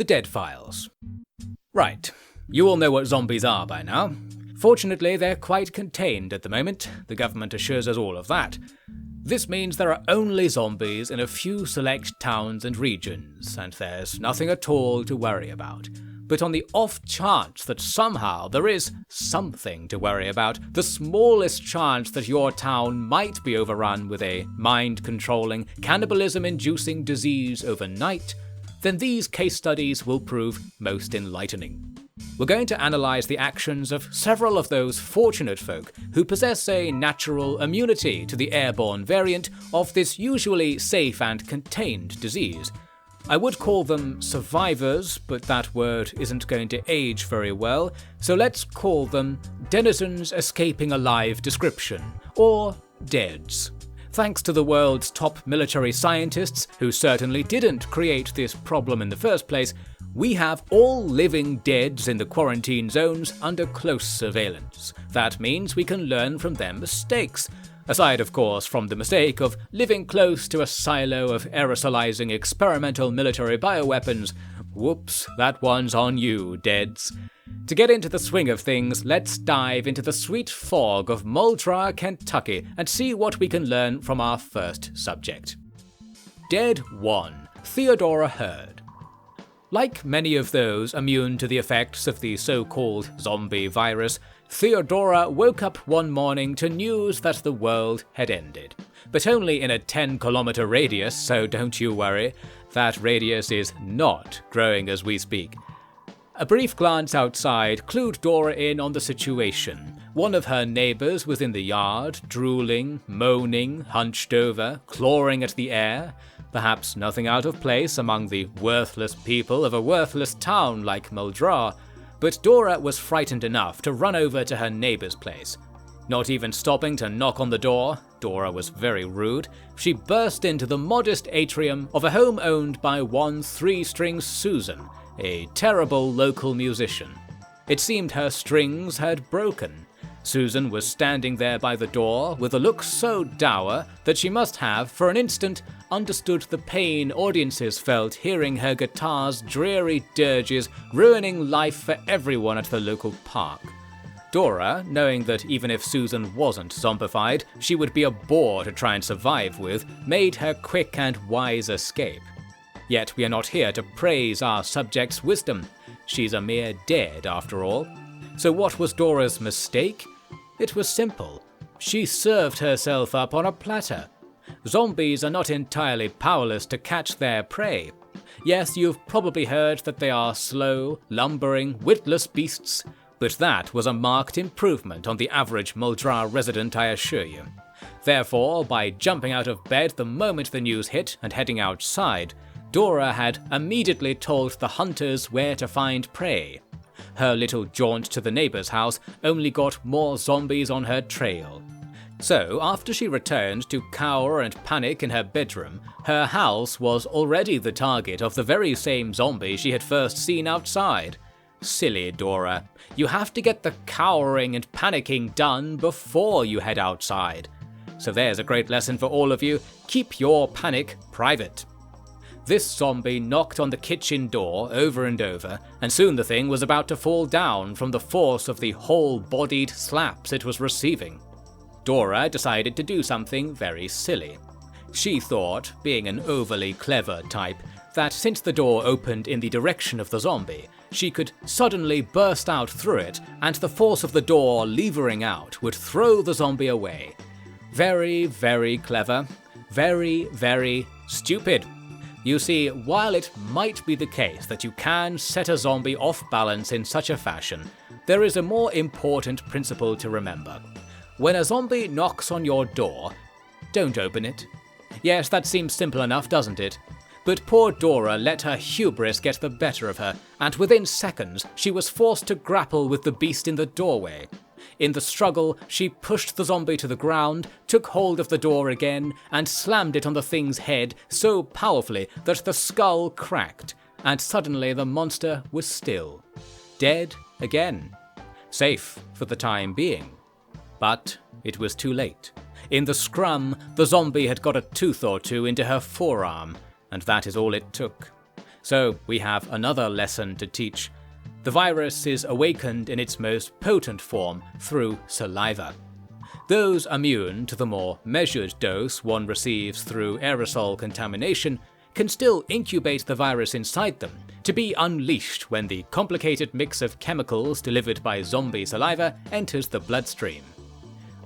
The Dead Files. Right, you all know what zombies are by now. Fortunately, they're quite contained at the moment. The government assures us all of that. This means there are only zombies in a few select towns and regions, and there's nothing at all to worry about. But on the off chance that somehow there is something to worry about, the smallest chance that your town might be overrun with a mind-controlling, cannibalism-inducing disease overnight, then these case studies will prove most enlightening. We're going to analyse the actions of several of those fortunate folk who possess a natural immunity to the airborne variant of this usually safe and contained disease. I would call them survivors, but that word isn't going to age very well, so let's call them denizens escaping alive description, or deads. Thanks to the world's top military scientists, who certainly didn't create this problem in the first place, we have all living deads in the quarantine zones under close surveillance. That means we can learn from their mistakes. Aside, of course, from the mistake of living close to a silo of aerosolizing experimental military bioweapons. Whoops, that one's on you, deads. To get into the swing of things, let's dive into the sweet fog of Muldrar, Kentucky, and see what we can learn from our first subject. Dead 1. Theodora Hurd. Like many of those immune to the effects of the so-called zombie virus, Theodora woke up one morning to news that the world had ended. But only in a 10-kilometer radius, so don't you worry. That radius is not growing as we speak. A brief glance outside clued Dora in on the situation. One of her neighbours was in the yard, drooling, moaning, hunched over, clawing at the air. Perhaps nothing out of place among the worthless people of a worthless town like Muldrar, but Dora was frightened enough to run over to her neighbour's place. Not even stopping to knock on the door, Dora was very rude, she burst into the modest atrium of a home owned by one 3-string Susan, a terrible local musician. It seemed her strings had broken. Susan was standing there by the door with a look so dour that she must have, for an instant, understood the pain audiences felt hearing her guitar's dreary dirges ruining life for everyone at the local park. Dora, knowing that even if Susan wasn't zombified, she would be a bore to try and survive with, made her quick and wise escape. Yet we are not here to praise our subject's wisdom. She's a mere dead after all. So what was Dora's mistake? It was simple. She served herself up on a platter. Zombies are not entirely powerless to catch their prey. Yes, you've probably heard that they are slow, lumbering, witless beasts, but that was a marked improvement on the average Muldrar resident, I assure you. Therefore, by jumping out of bed the moment the news hit and heading outside, Dora had immediately told the hunters where to find prey. Her little jaunt to the neighbour's house only got more zombies on her trail. So, after she returned to cower and panic in her bedroom, her house was already the target of the very same zombie she had first seen outside. Silly Dora. You have to get the cowering and panicking done before you head outside. So there's a great lesson for all of you. Keep your panic private. This zombie knocked on the kitchen door over and over, and soon the thing was about to fall down from the force of the whole-bodied slaps it was receiving. Dora decided to do something very silly. She thought, being an overly clever type, that since the door opened in the direction of the zombie, she could suddenly burst out through it, and the force of the door levering out would throw the zombie away. Very, very clever. Very, very stupid. You see, while it might be the case that you can set a zombie off balance in such a fashion, there is a more important principle to remember. When a zombie knocks on your door, don't open it. Yes, that seems simple enough, doesn't it? But poor Dora let her hubris get the better of her, and within seconds she was forced to grapple with the beast in the doorway. In the struggle, she pushed the zombie to the ground, took hold of the door again, and slammed it on the thing's head so powerfully that the skull cracked, and suddenly the monster was still. Dead again. Safe for the time being. But it was too late. In the scrum, the zombie had got a tooth or two into her forearm, and that is all it took. So we have another lesson to teach. The virus is awakened in its most potent form through saliva. Those immune to the more measured dose one receives through aerosol contamination can still incubate the virus inside them to be unleashed when the complicated mix of chemicals delivered by zombie saliva enters the bloodstream.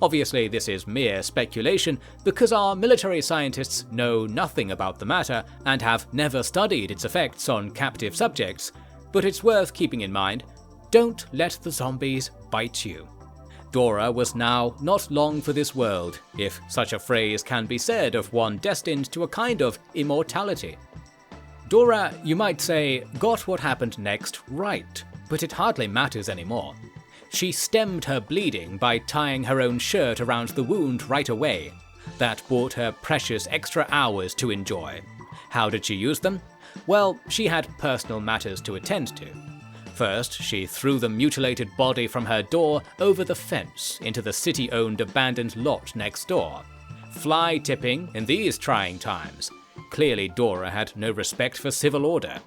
Obviously, this is mere speculation because our military scientists know nothing about the matter and have never studied its effects on captive subjects, but it's worth keeping in mind, don't let the zombies bite you. Dora was now not long for this world, if such a phrase can be said of one destined to a kind of immortality. Dora, you might say, got what happened next right, but it hardly matters anymore. She stemmed her bleeding by tying her own shirt around the wound right away. That bought her precious extra hours to enjoy. How did she use them? Well, she had personal matters to attend to. First, she threw the mutilated body from her door over the fence into the city-owned abandoned lot next door. Fly tipping in these trying times. Clearly Dora had no respect for civil order.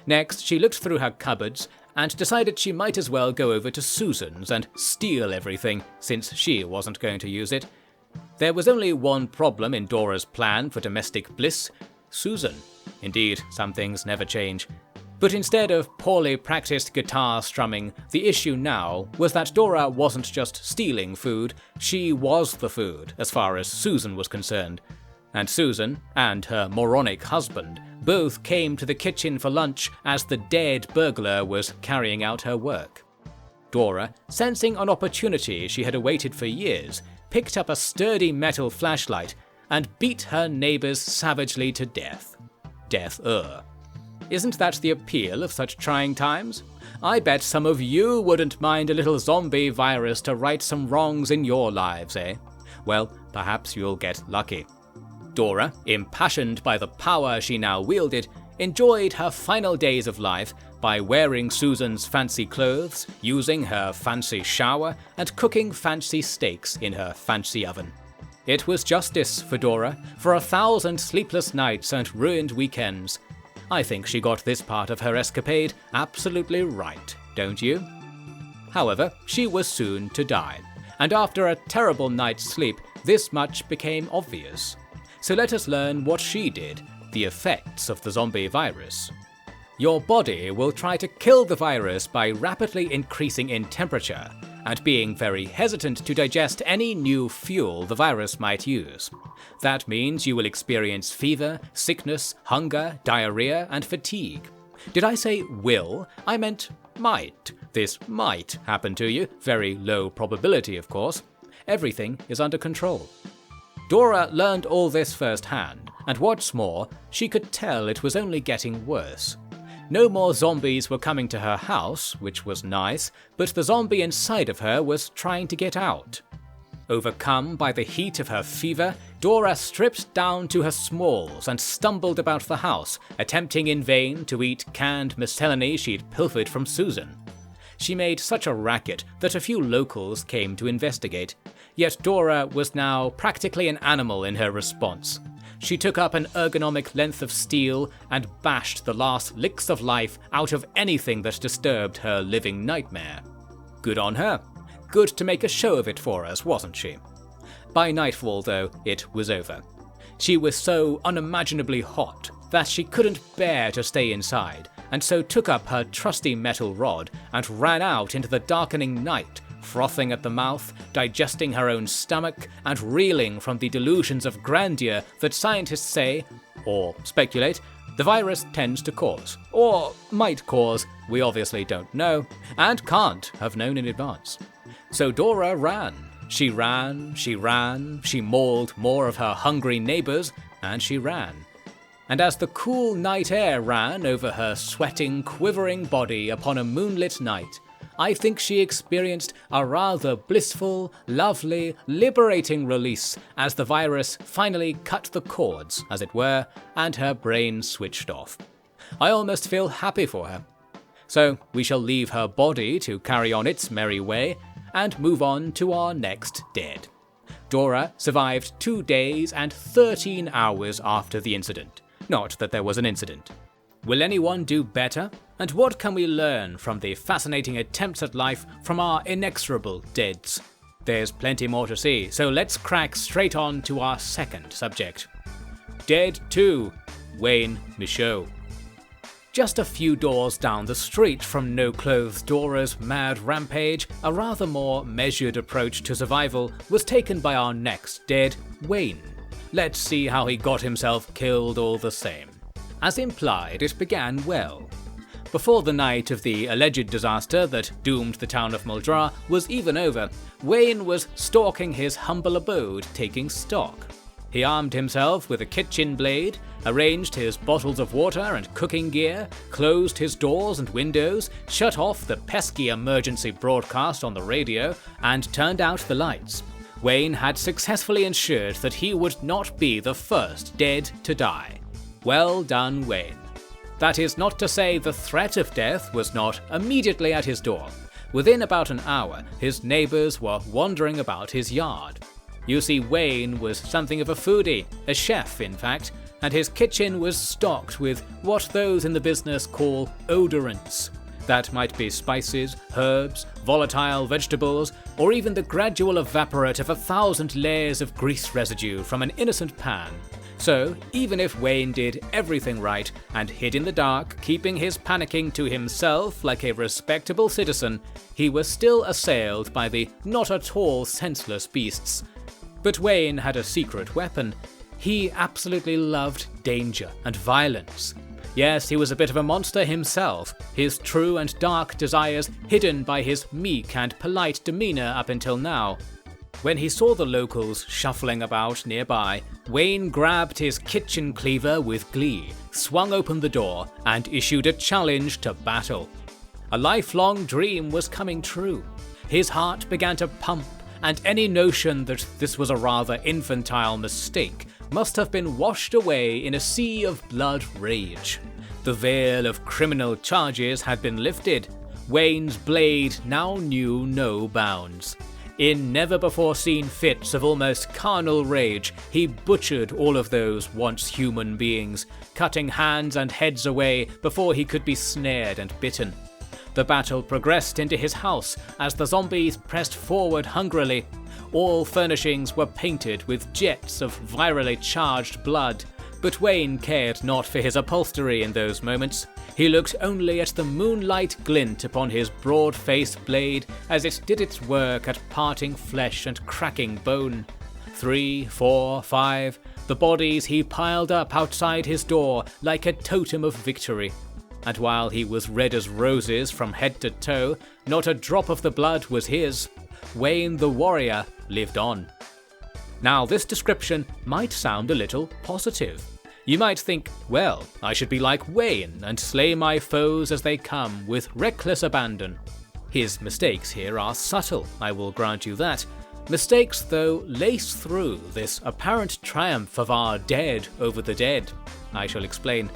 Next, she looked through her cupboards and decided she might as well go over to Susan's and steal everything, since she wasn't going to use it. There was only one problem in Dora's plan for domestic bliss: Susan. Indeed, some things never change. But instead of poorly practiced guitar strumming, the issue now was that Dora wasn't just stealing food, she was the food, as far as Susan was concerned. And Susan, and her moronic husband, both came to the kitchen for lunch as the dead burglar was carrying out her work. Dora, sensing an opportunity she had awaited for years, picked up a sturdy metal flashlight and beat her neighbours savagely to death. Isn't that the appeal of such trying times? I bet some of you wouldn't mind a little zombie virus to right some wrongs in your lives, eh? Well, perhaps you'll get lucky. Dora, impassioned by the power she now wielded, enjoyed her final days of life by wearing Susan's fancy clothes, using her fancy shower, and cooking fancy steaks in her fancy oven. It was justice for Dora, for 1,000 sleepless nights and ruined weekends. I think she got this part of her escapade absolutely right, don't you? However, she was soon to die, and after a terrible night's sleep, this much became obvious. So let us learn what she did, the effects of the zombie virus. Your body will try to kill the virus by rapidly increasing in temperature, and being very hesitant to digest any new fuel the virus might use. That means you will experience fever, sickness, hunger, diarrhea, and fatigue. Did I say will? I meant might. This might happen to you, very low probability of course. Everything is under control. Dora learned all this firsthand, and what's more, she could tell it was only getting worse. No more zombies were coming to her house, which was nice, but the zombie inside of her was trying to get out. Overcome by the heat of her fever, Dora stripped down to her smalls and stumbled about the house, attempting in vain to eat canned miscellany she'd pilfered from Susan. She made such a racket that a few locals came to investigate, yet Dora was now practically an animal in her response. She took up an ergonomic length of steel and bashed the last licks of life out of anything that disturbed her living nightmare. Good on her. Good to make a show of it for us, wasn't she? By nightfall, though, it was over. She was so unimaginably hot that she couldn't bear to stay inside, and so took up her trusty metal rod and ran out into the darkening night, frothing at the mouth, digesting her own stomach, and reeling from the delusions of grandeur that scientists say, or speculate, the virus tends to cause, or might cause, we obviously don't know, and can't have known in advance. So Dora ran. She ran, she mauled more of her hungry neighbours, and she ran. And as the cool night air ran over her sweating, quivering body upon a moonlit night, I think she experienced a rather blissful, lovely, liberating release as the virus finally cut the cords, as it were, and her brain switched off. I almost feel happy for her. So we shall leave her body to carry on its merry way, and move on to our next dead. Dora survived 2 days and 13 hours after the incident. Not that there was an incident. Will anyone do better? And what can we learn from the fascinating attempts at life from our inexorable deads? There's plenty more to see, so let's crack straight on to our second subject. Dead 2, Wayne Michaud. Just a few doors down the street from No Clothes Dora's mad rampage, a rather more measured approach to survival was taken by our next dead, Wayne. Let's see how he got himself killed all the same. As implied, it began well. Before the night of the alleged disaster that doomed the town of Muldra was even over, Wayne was stalking his humble abode taking stock. He armed himself with a kitchen blade, arranged his bottles of water and cooking gear, closed his doors and windows, shut off the pesky emergency broadcast on the radio, and turned out the lights. Wayne had successfully ensured that he would not be the first dead to die. Well done, Wayne. That is not to say the threat of death was not immediately at his door. Within about an hour, his neighbours were wandering about his yard. You see, Wayne was something of a foodie, a chef in fact, and his kitchen was stocked with what those in the business call odorants. That might be spices, herbs, volatile vegetables, or even the gradual evaporate of 1,000 layers of grease residue from an innocent pan. So, even if Wayne did everything right and hid in the dark, keeping his panicking to himself like a respectable citizen, he was still assailed by the not at all senseless beasts. But Wayne had a secret weapon. He absolutely loved danger and violence. Yes, he was a bit of a monster himself, his true and dark desires hidden by his meek and polite demeanour up until now. When he saw the locals shuffling about nearby, Wayne grabbed his kitchen cleaver with glee, swung open the door, and issued a challenge to battle. A lifelong dream was coming true. His heart began to pump, and any notion that this was a rather infantile mistake must have been washed away in a sea of blood rage. The veil of criminal charges had been lifted. Wayne's blade now knew no bounds. In never-before-seen fits of almost carnal rage, he butchered all of those once human beings, cutting hands and heads away before he could be snared and bitten. The battle progressed into his house as the zombies pressed forward hungrily. All furnishings were painted with jets of virally charged blood, but Wayne cared not for his upholstery in those moments. He looked only at the moonlight glint upon his broad-faced blade as it did its work at parting flesh and cracking bone. 3, 4, 5, the bodies he piled up outside his door like a totem of victory. And while he was red as roses from head to toe, not a drop of the blood was his. Wayne the warrior lived on. Now, this description might sound a little positive. You might think, well, I should be like Wayne and slay my foes as they come with reckless abandon. His mistakes here are subtle, I will grant you that. Mistakes, though, lace through this apparent triumph of our dead over the dead. I shall explain.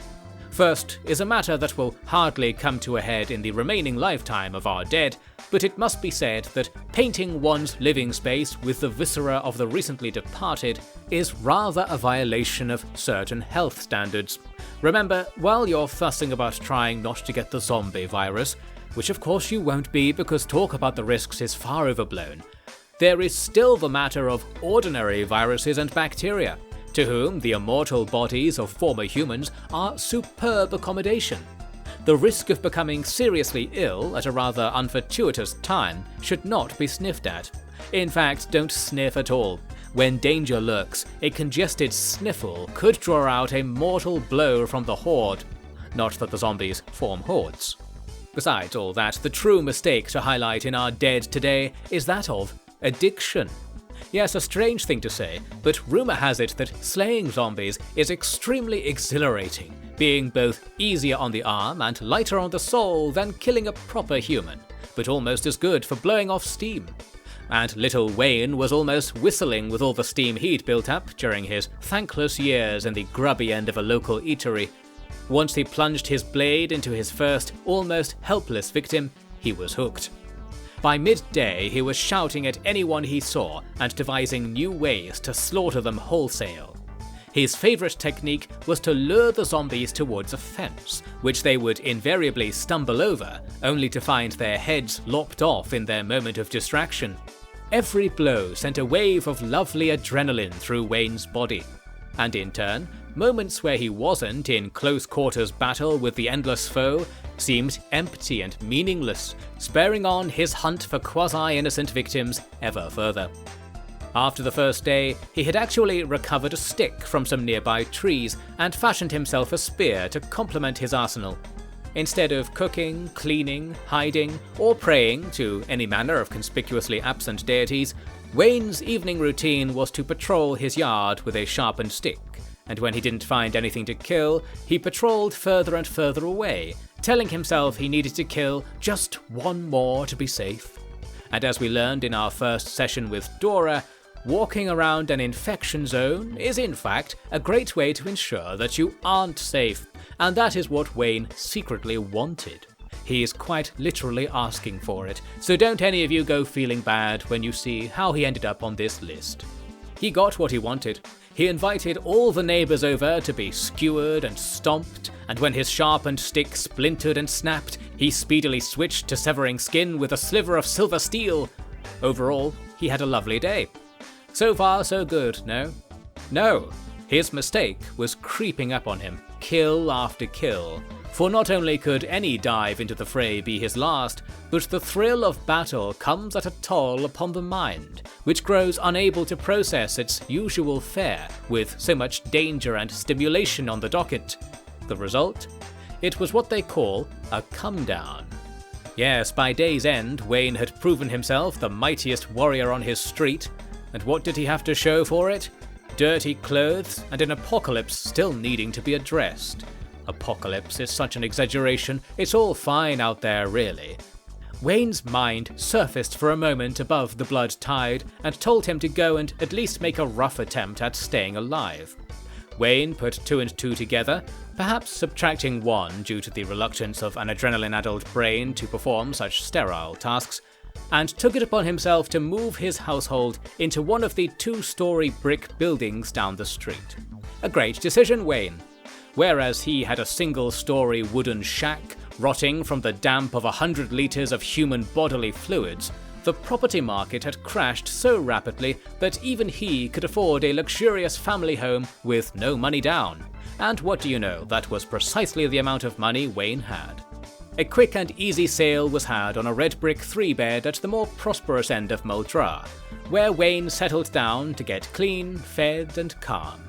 First is a matter that will hardly come to a head in the remaining lifetime of our dead, but it must be said that painting one's living space with the viscera of the recently departed is rather a violation of certain health standards. Remember, while you're fussing about trying not to get the zombie virus, which of course you won't be because talk about the risks is far overblown, there is still the matter of ordinary viruses and bacteria, to whom the immortal bodies of former humans are superb accommodation. The risk of becoming seriously ill at a rather unfortuitous time should not be sniffed at. In fact, don't sniff at all. When danger lurks, a congested sniffle could draw out a mortal blow from the horde. Not that the zombies form hordes. Besides all that, the true mistake to highlight in our dead today is that of addiction. Yes, a strange thing to say, but rumour has it that slaying zombies is extremely exhilarating, being both easier on the arm and lighter on the soul than killing a proper human, but almost as good for blowing off steam. And little Wayne was almost whistling with all the steam he'd built up during his thankless years in the grubby end of a local eatery. Once he plunged his blade into his first, almost helpless victim, he was hooked. By midday, he was shouting at anyone he saw and devising new ways to slaughter them wholesale. his favourite technique was to lure the zombies towards a fence, which they would invariably stumble over, only to find their heads lopped off in their moment of distraction. Every blow sent a wave of lovely adrenaline through Wayne's body, and in turn, moments where he wasn't in close quarters battle with the endless foe seemed empty and meaningless, spurring on his hunt for quasi-innocent victims ever further. After the first day, he had actually recovered a stick from some nearby trees and fashioned himself a spear to complement his arsenal. Instead of cooking, cleaning, hiding, or praying to any manner of conspicuously absent deities, Wayne's evening routine was to patrol his yard with a sharpened stick, and when he didn't find anything to kill, he patrolled further and further away, telling himself he needed to kill just one more to be safe. And as we learned in our first session with Dora, walking around an infection zone is in fact a great way to ensure that you aren't safe, and that is what Wayne secretly wanted. He is quite literally asking for it, so don't any of you go feeling bad when you see how he ended up on this list. He got what he wanted. He invited all the neighbours over to be skewered and stomped, and when his sharpened stick splintered and snapped, he speedily switched to severing skin with a sliver of silver steel. Overall, he had a lovely day. So far so good, no? No, his mistake was creeping up on him, kill after kill. For not only could any dive into the fray be his last, but the thrill of battle comes at a toll upon the mind, which grows unable to process its usual fare with so much danger and stimulation on the docket. The result? It was what they call a come down. Yes, by day's end, Wayne had proven himself the mightiest warrior on his street, and what did he have to show for it? Dirty clothes and an apocalypse still needing to be addressed. Apocalypse is such an exaggeration, it's all fine out there really. Wayne's mind surfaced for a moment above the blood tide and told him to go and at least make a rough attempt at staying alive. Wayne put 2 and 2 together, perhaps subtracting 1 due to the reluctance of an adrenaline-addled brain to perform such sterile tasks, and took it upon himself to move his household into one of the 2-story brick buildings down the street. A great decision, Wayne. Whereas he had a single-story wooden shack rotting from the damp of 100 litres of human bodily fluids, the property market had crashed so rapidly that even he could afford a luxurious family home with no money down. And what do you know, that was precisely the amount of money Wayne had. A quick and easy sale was had on a red brick 3-bed at the more prosperous end of Muldra, where Wayne settled down to get clean, fed and calm.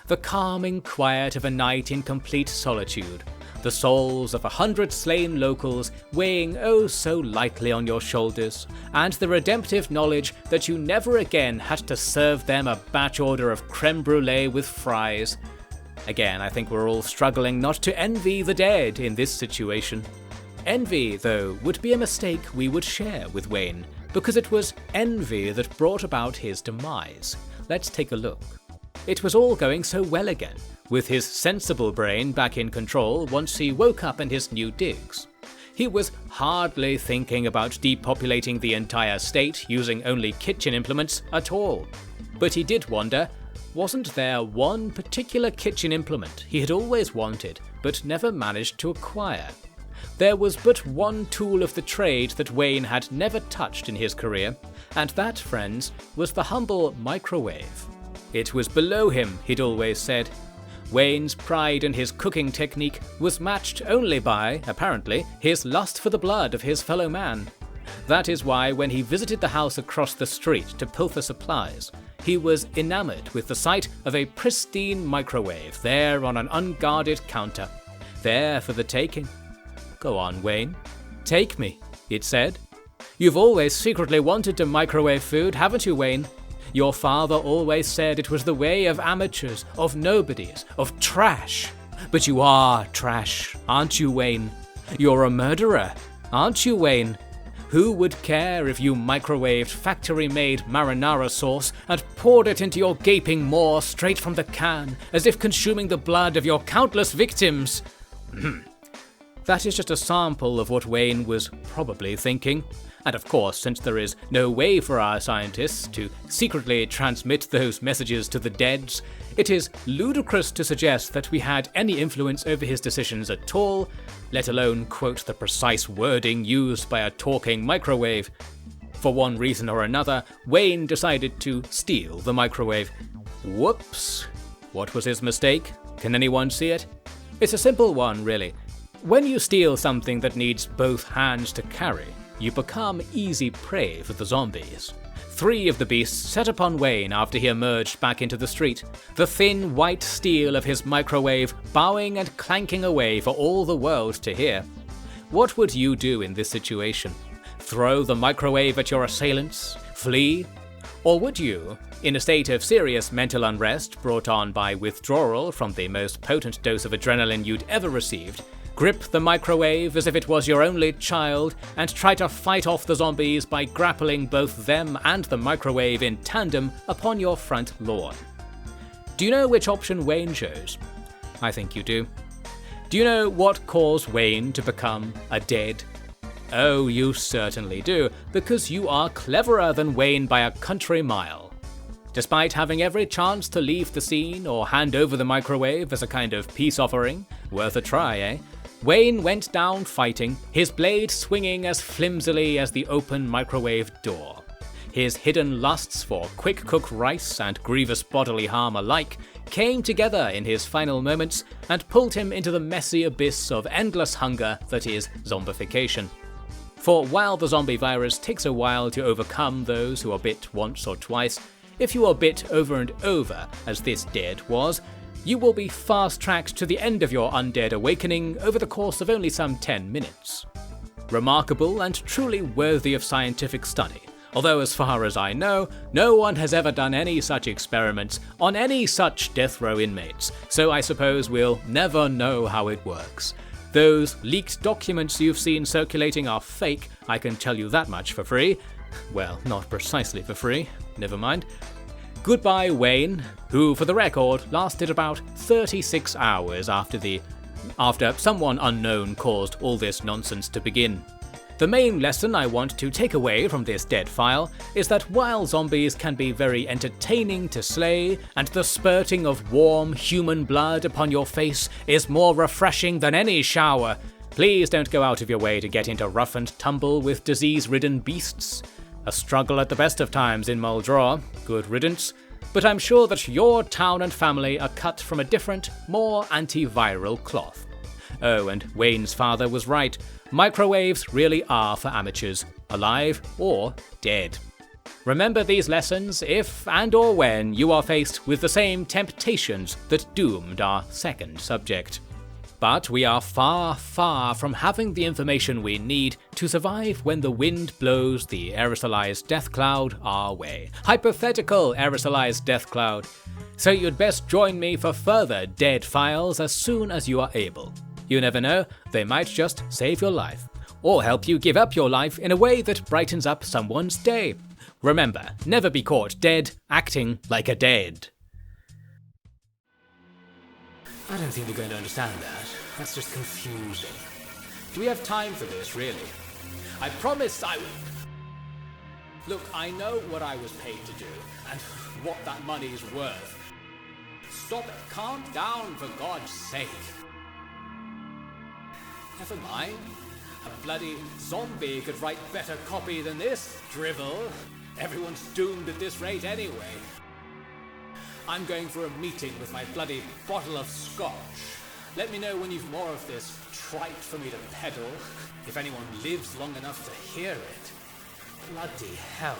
The calming quiet of a night in complete solitude, the souls of 100 slain locals weighing oh so lightly on your shoulders, and the redemptive knowledge that you never again had to serve them a batch order of creme brulee with fries. Again, I think we're all struggling not to envy the dead in this situation. Envy, though, would be a mistake we would share with Wayne, because it was envy that brought about his demise. Let's take a look. It was all going so well again, with his sensible brain back in control once he woke up in his new digs. He was hardly thinking about depopulating the entire state using only kitchen implements at all. But he did wonder, wasn't there one particular kitchen implement he had always wanted but never managed to acquire? There was but one tool of the trade that Wayne had never touched in his career, and that, friends, was the humble microwave. It was below him, he'd always said. Wayne's pride in his cooking technique was matched only by, apparently, his lust for the blood of his fellow man. That is why when he visited the house across the street to pilfer supplies, he was enamoured with the sight of a pristine microwave there on an unguarded counter, there for the taking. Go on, Wayne. Take me, it said. You've always secretly wanted to microwave food, haven't you, Wayne? Your father always said it was the way of amateurs, of nobodies, of trash. But you are trash, aren't you, Wayne? You're a murderer, aren't you, Wayne? Who would care if you microwaved factory-made marinara sauce and poured it into your gaping maw straight from the can, as if consuming the blood of your countless victims? That is just a sample of what Wayne was probably thinking. And of course, since there is no way for our scientists to secretly transmit those messages to the deads, it is ludicrous to suggest that we had any influence over his decisions at all, let alone quote the precise wording used by a talking microwave. For one reason or another, Wayne decided to steal the microwave. Whoops! What was his mistake? Can anyone see it? It's a simple one, really. When you steal something that needs both hands to carry, you become easy prey for the zombies. 3 of the beasts set upon Wayne after he emerged back into the street, the thin white steel of his microwave bowing and clanking away for all the world to hear. What would you do in this situation? Throw the microwave at your assailants? Flee? Or would you, in a state of serious mental unrest brought on by withdrawal from the most potent dose of adrenaline you'd ever received, grip the microwave as if it was your only child and try to fight off the zombies by grappling both them and the microwave in tandem upon your front lawn? Do you know which option Wayne chose? I think you do. Do you know what caused Wayne to become a dead? Oh, you certainly do, because you are cleverer than Wayne by a country mile. Despite having every chance to leave the scene or hand over the microwave as a kind of peace offering, worth a try, eh? Wayne went down fighting, his blade swinging as flimsily as the open microwave door. His hidden lusts for quick-cook rice and grievous bodily harm alike came together in his final moments and pulled him into the messy abyss of endless hunger that is zombification. For while the zombie virus takes a while to overcome those who are bit once or twice, if you are bit over and over, as this dead was, you will be fast-tracked to the end of your undead awakening over the course of only some 10 minutes. Remarkable and truly worthy of scientific study, although as far as I know, no one has ever done any such experiments on any such death row inmates, so I suppose we'll never know how it works. Those leaked documents you've seen circulating are fake, I can tell you that much for free. Well, not precisely for free, never mind. Goodbye, Wayne, who, for the record, lasted about 36 hours after someone unknown caused all this nonsense to begin. The main lesson I want to take away from this dead file is that while zombies can be very entertaining to slay, and the spurting of warm human blood upon your face is more refreshing than any shower, please don't go out of your way to get into rough and tumble with disease-ridden beasts. A struggle at the best of times in Muldraw, good riddance, but I'm sure that your town and family are cut from a different, more antiviral cloth. Oh, and Wayne's father was right. Microwaves really are for amateurs, alive or dead. Remember these lessons if and or when you are faced with the same temptations that doomed our second subject. But we are far, far from having the information we need to survive when the wind blows the aerosolized death cloud our way. Hypothetical aerosolized death cloud. So you'd best join me for further dead files as soon as you are able. You never know, they might just save your life, or help you give up your life in a way that brightens up someone's day. Remember, never be caught dead acting like a dead. I don't think we're going to understand that. That's just confusing. Do we have time for this, really? I promised I would. Look, I know what I was paid to do, and what that money's worth. Stop it. Calm down, for God's sake. Never mind. A bloody zombie could write better copy than this drivel. Everyone's doomed at this rate anyway. I'm going for a meeting with my bloody bottle of scotch. Let me know when you've more of this trite for me to peddle, if anyone lives long enough to hear it. Bloody hell.